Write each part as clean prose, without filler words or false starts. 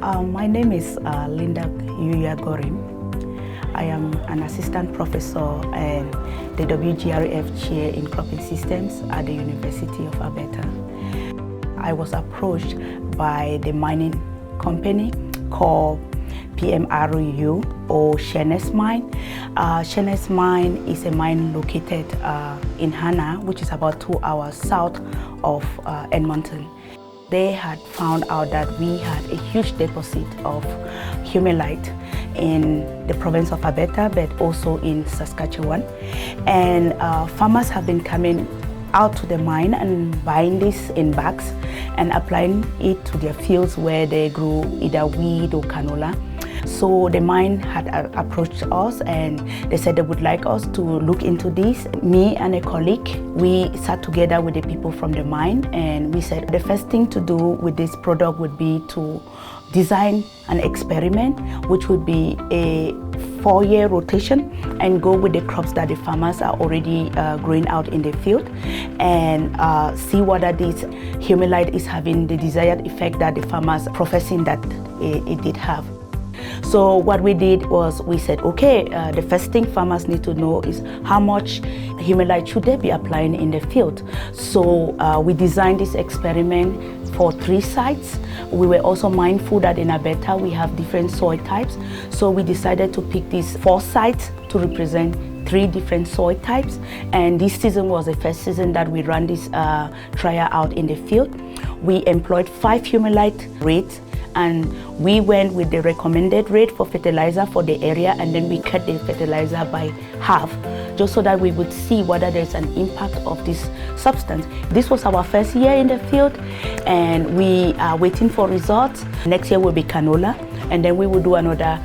My name is Linda Gorim. I am an assistant professor and the WGRF chair in cropping systems at the University of Alberta. I was approached by the mining company called PMRU or Sheerness Mine. Sheerness Mine is a mine located in Hannah, which is about 2 hours south of Edmonton. They had found out that we had a huge deposit of humalite in the province of Alberta, but also in Saskatchewan. And farmers have been coming out to the mine and buying this in bags and applying it to their fields where they grow either wheat or canola. So the mine had approached us and they said they would like us to look into this. Me and a colleague, we sat together with the people from the mine and we said the first thing to do with this product would be to design an experiment, which would be a 4-year rotation and go with the crops that the farmers are already growing out in the field and see whether this humalite is having the desired effect that the farmers professing that it did have. So what we did was we said, okay, the first thing farmers need to know is how much humalite should they be applying in the field. So we designed this experiment for 3 sites. We were also mindful that in Alberta we have different soil types. So we decided to pick these 4 sites to represent 3 different soil types. And this season was the first season that we ran this trial out in the field. We employed 5 humalite rates and we went with the recommended rate for fertilizer for the area, and then we cut the fertilizer by half just so that we would see whether there's an impact of this substance. This was our first year in the field and we are waiting for results. Next year will be canola, and then we will do another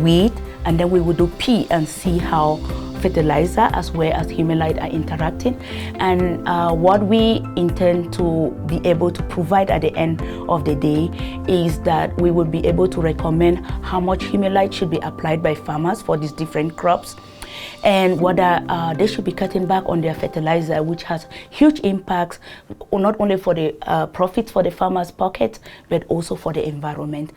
wheat, and then we will do pea and see how fertilizer as well as humalite are interacting, and what we intend to be able to provide at the end of the day is that we will be able to recommend how much humalite should be applied by farmers for these different crops and whether they should be cutting back on their fertilizer, which has huge impacts not only for the profits for the farmers' pockets but also for the environment.